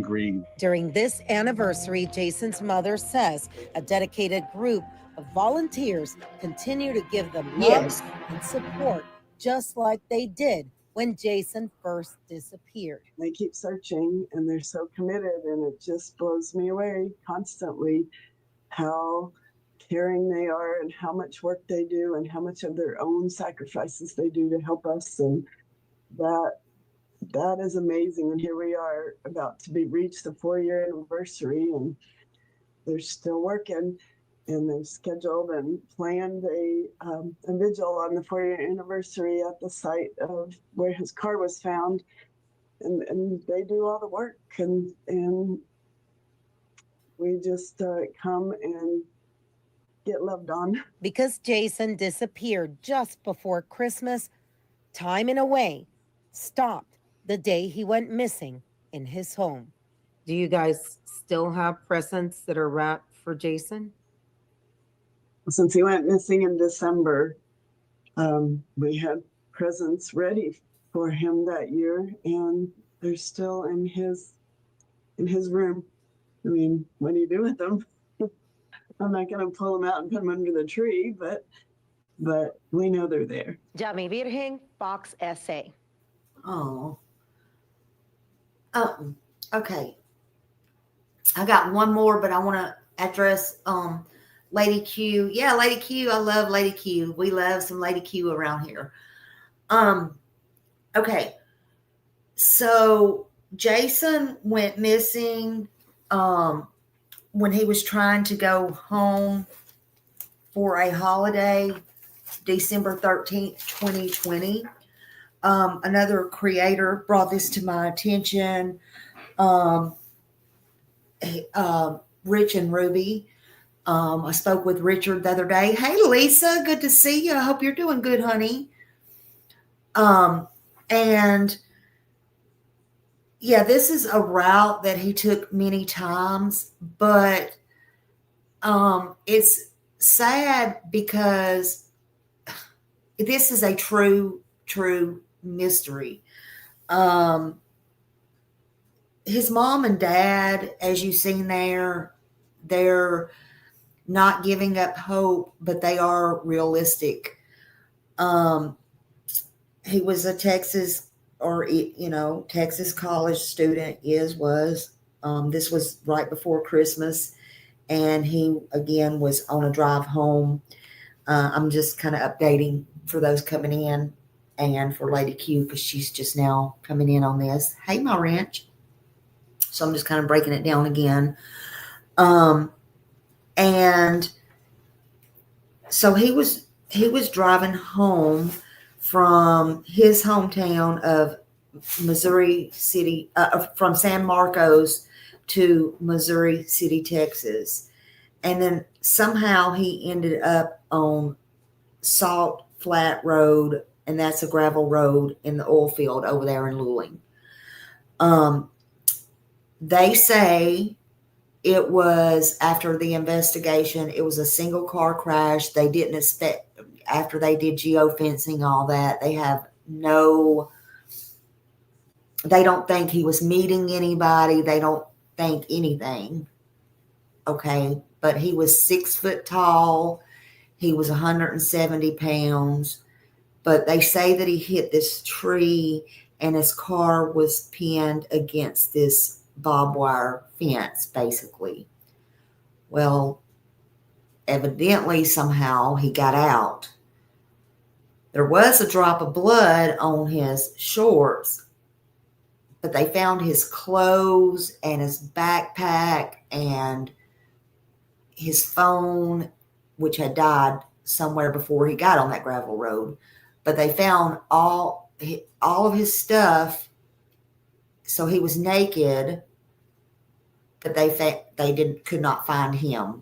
grieve. During this anniversary, Jason's mother says a dedicated group of volunteers continue to give them love Yes. and support, just like they did when Jason first disappeared. They keep searching and they're so committed, and it just blows me away constantly how caring they are and how much work they do and how much of their own sacrifices they do to help us. And that is amazing. And here we are about to reach the 4-year anniversary, and they're still working. And they've scheduled and planned a vigil on the 4-year anniversary at the site of where his car was found. And they do all the work, and we just come and get loved on. Because Jason disappeared just before Christmas, time and away stopped the day he went missing in his home. Do you guys still have presents that are wrapped for Jason? Since he went missing in December, we had presents ready for him that year, and they're still in his room. I mean, what do you do with them? I'm not going to pull them out and put them under the tree, but we know they're there. Yami Virgen, Fox SA. Oh. Okay. I got one more, but I want to address Lady Q. Yeah, Lady Q. I love Lady Q. We love some Lady Q around here. Okay. So Jason went missing when he was trying to go home for a holiday, December 13th, 2020. Another creator brought this to my attention. Rich and Ruby. I spoke with Richard the other day. Hey, Lisa, good to see you. I hope you're doing good, honey. And yeah, this is a route that he took many times, but it's sad because this is a true mystery. His mom and dad, as you've seen there, they're not giving up hope, but they are realistic. He was a Texas college student, was. This was right before Christmas, and he, again, was on a drive home. I'm just kind of updating for those coming in and for Lady Q because she's just now coming in on this. Hey, my ranch. So I'm just kind of breaking it down again. And so he was driving home from his hometown of Missouri City, from San Marcos to Missouri City, Texas. And then somehow he ended up on Salt Flat Road, and that's a gravel road in the oil field over there in Luling. They say it was, after the investigation, it was a single car crash. They didn't expect, after they did geofencing, all that, they don't think he was meeting anybody. They don't think anything. Okay. But he was 6 foot tall. He was 170 pounds. But they say that he hit this tree and his car was pinned against this barbed wire fence, basically. Well, evidently, somehow he got out. There was a drop of blood on his shorts, but they found his clothes and his backpack and his phone, which had died somewhere before he got on that gravel road. But they found all of his stuff. So he was naked, but they could not find him.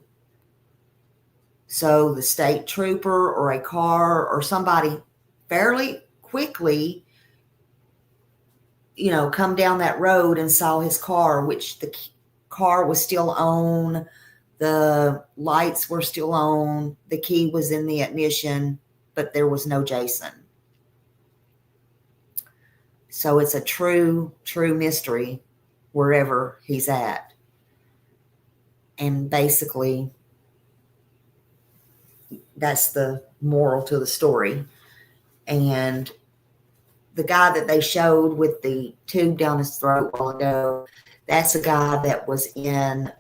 So the state trooper or a car or somebody fairly quickly, come down that road and saw his car, which the car was still on. The lights were still on. The key was in the ignition, but there was no Jason. So it's a true mystery wherever he's at. And basically, that's the moral to the story. And the guy that they showed with the tube down his throat a while ago, that's a guy that was in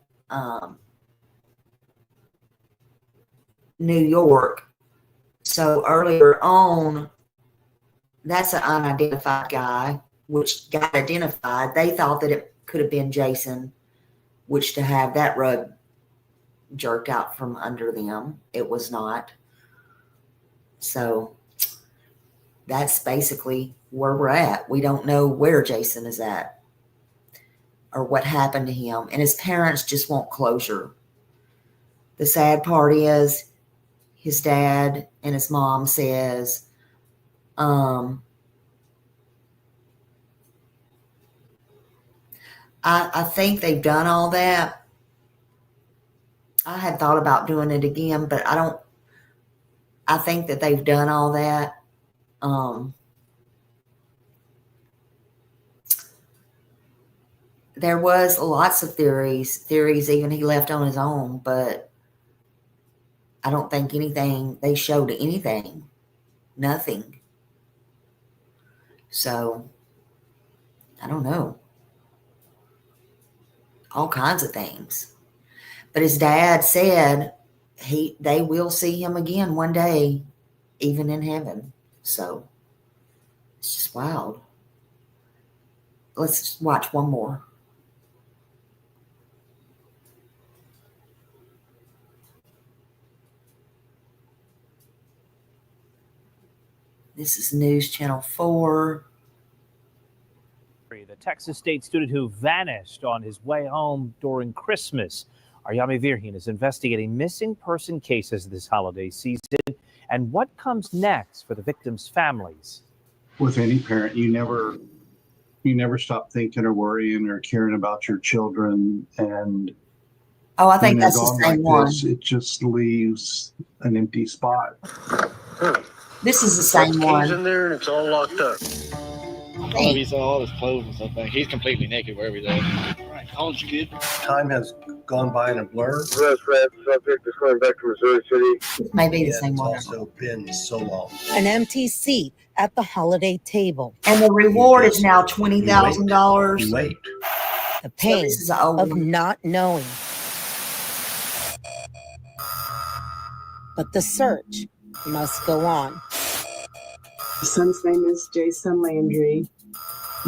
New York. So earlier on, that's an unidentified guy, which got identified. They thought that it could have been Jason, which to have that rug jerked out from under them, it was not. So that's basically where we're at. We don't know where Jason is at or what happened to him. And his parents just want closure. The sad part is his dad and his mom says, I think they've done all that. I had thought about doing it again, but I think that they've done all that. There was lots of theories even he left on his own, but I don't think they showed anything, nothing. So I don't know. All kinds of things. But his dad said they will see him again one day, even in heaven. So it's just wild. Let's just watch one more. This is News Channel 4. The Texas State student who vanished on his way home during Christmas. Our Yami Virhin is investigating missing person cases this holiday season and what comes next for the victims' families. With any parent, you never stop thinking or worrying or caring about your children. And I think that's the same one. It just leaves an empty spot. This is the same one. Keys in there and it's all locked up. I don't know if he saw all his clothes and stuff. Like, he's completely naked wherever he's at. All right, college kid. Time has gone by in a blur. Arrest for that subject is coming back to Missouri City. It may be the same one. It's also been so long. An empty seat at the holiday table. And the reward is now $20,000. Wait. The pain this is the old of one. not knowing. But the search must go on. His son's name is Jason Landry.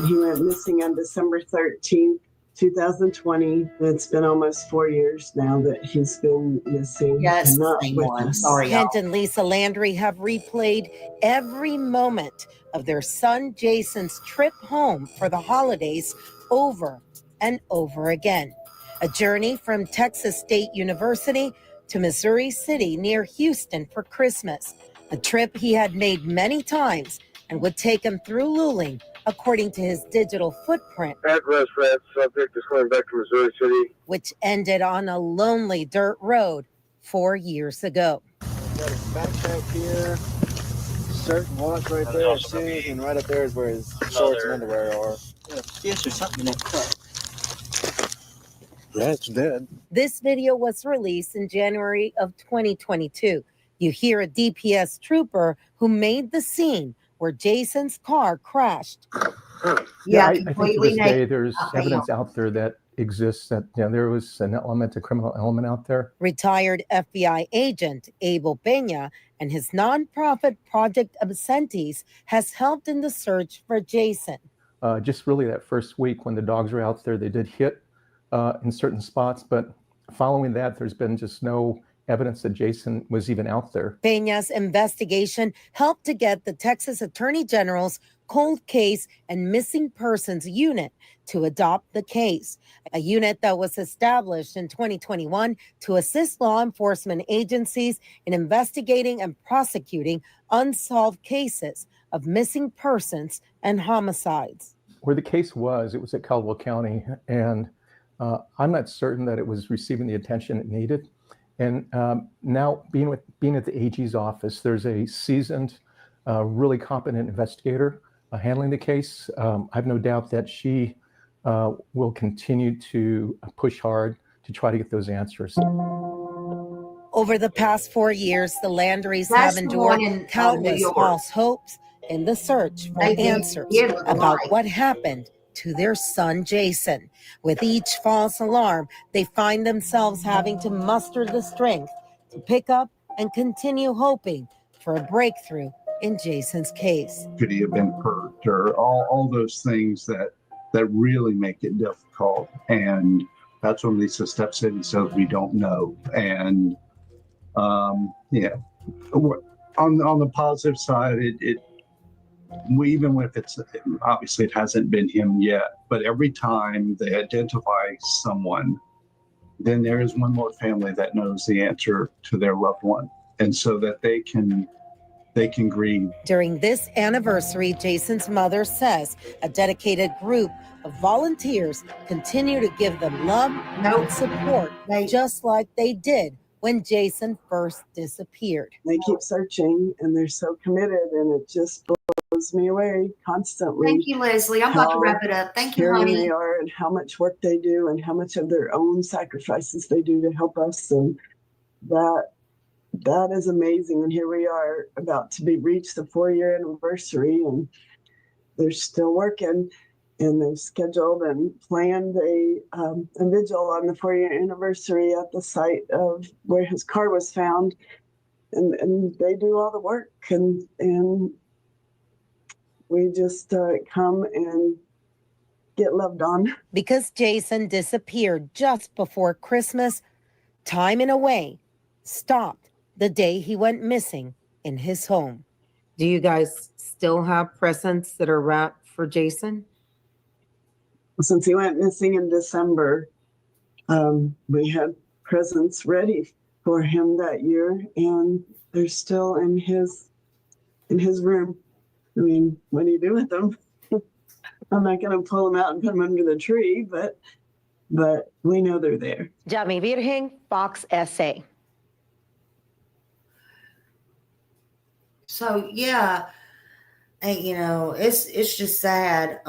He went missing on December 13th, 2020. It's been almost 4 years now that he's been missing. Yes, not same with one. us. Sorry, y'all. Kent and Lisa Landry have replayed every moment of their son Jason's trip home for the holidays over and over again. A journey from Texas State University to Missouri City near Houston for Christmas. A trip he had made many times and would take him through Luling, according to his digital footprint. Address for that subject is coming back to Missouri City. Which ended on a lonely dirt road 4 years ago. Got his backpack here, shirt and watch right there, shoes, and right up there is where his shorts and underwear are. Yes, there's something in that cup. Yeah, it's dead. This video was released in January of 2022. You hear a DPS trooper who made the scene where Jason's car crashed. Yeah, I think to completely this naked. day, there's Okay, evidence out there that exists that there was an element, a criminal element out there. Retired FBI agent Abel Pena and his nonprofit Project Absentees has helped in the search for Jason. Just really that first week when the dogs were out there, they did hit in certain spots, but following that, there's been just no evidence that Jason was even out there. Pena's investigation helped to get the Texas Attorney General's Cold Case and Missing Persons Unit to adopt the case, a unit that was established in 2021 to assist law enforcement agencies in investigating and prosecuting unsolved cases of missing persons and homicides. Where the case was, it was at Caldwell County, and I'm not certain that it was receiving the attention it needed. And now being at the AG's office, there's a seasoned, really competent investigator handling the case. I have no doubt that she will continue to push hard to try to get those answers. Over the past 4 years, the Landrys have endured countless false hopes in the search for answers about what happened to their son, Jason. With each false alarm, they find themselves having to muster the strength to pick up and continue hoping for a breakthrough in Jason's case. Could he have been hurt, or all those things that really make it difficult? And that's when Lisa steps in and says, we don't know. And yeah, on the positive side, even if it's obviously it hasn't been him yet, but every time they identify someone, then there is one more family that knows the answer to their loved one, and so that they can grieve. During this anniversary, Jason's mother says a dedicated group of volunteers continue to give them love and support, just like they did when Jason first disappeared. They keep searching and they're so committed, and it just blows me away constantly. Thank you, Leslie. I'm about to wrap it up. Thank you, honey. They are, and how much work they do, and how much of their own sacrifices they do to help us, and that is amazing. And here we are about to reach the 4-year anniversary, and they're still working. And they've scheduled and planned a vigil on the 4-year anniversary at the site of where his car was found. And they do all the work, and we just come and get loved on. Because Jason disappeared just before Christmas, time and away stopped the day he went missing in his home. Do you guys still have presents that are wrapped for Jason? Since he went missing in December, we had presents ready for him that year, and they're still in his room. I mean, what do you do with them? I'm not going to pull them out and put them under the tree, but we know they're there. Yami Virgen, Fox SA. So yeah, it's just sad.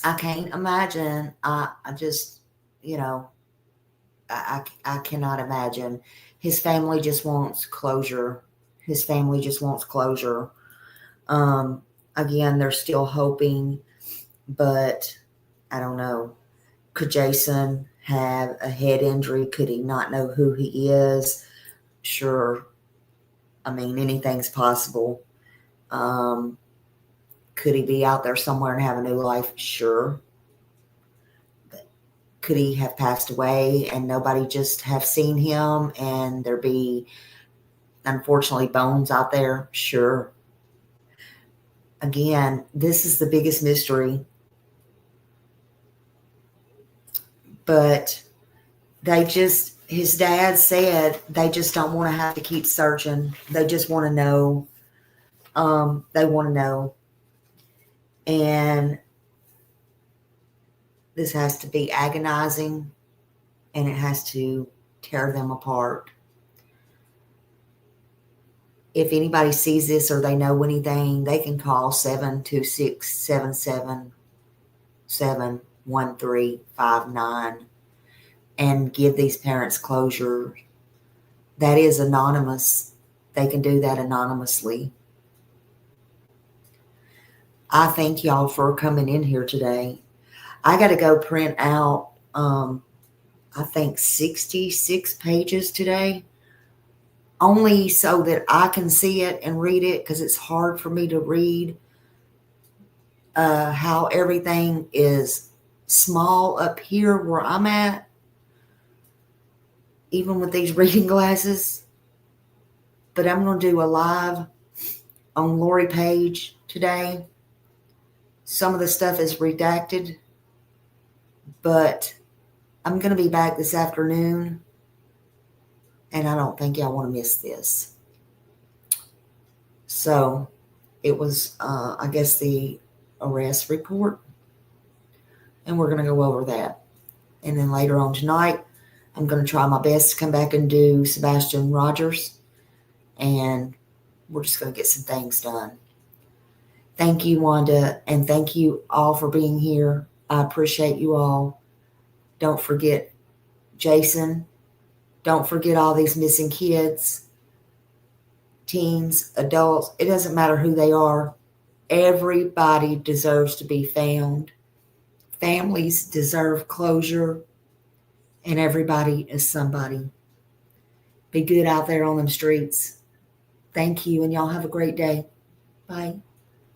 I can't imagine. I just, I cannot imagine. His family just wants closure. Again, they're still hoping, but I don't know. Could Jason have a head injury? Could he not know who he is? Sure. I mean, anything's possible. Could he be out there somewhere and have a new life? Sure. But could he have passed away and nobody just have seen him and there be, unfortunately, bones out there? Sure. Again, this is the biggest mystery. But his dad said they just don't want to have to keep searching. They just want to know. They want to know. And this has to be agonizing, and it has to tear them apart. If anybody sees this or they know anything, they can call 726-777-1359 and give these parents closure. That is anonymous. They can do that anonymously. I thank y'all for coming in here today. I got to go print out, I think 66 pages today, only so that I can see it and read it, because it's hard for me to read how everything is small up here where I'm at, even with these reading glasses. But I'm going to do a live on Lori Page today. Some of the stuff is redacted, but I'm going to be back this afternoon, and I don't think y'all want to miss this. So it was, I guess, the arrest report, and we're going to go over that. And then later on tonight, I'm going to try my best to come back and do Sebastian Rogers, and we're just going to get some things done. Thank you, Wanda, and thank you all for being here. I appreciate you all. Don't forget Jason. Don't forget all these missing kids, teens, adults. It doesn't matter who they are. Everybody deserves to be found. Families deserve closure, and everybody is somebody. Be good out there on them streets. Thank you, and y'all have a great day. Bye.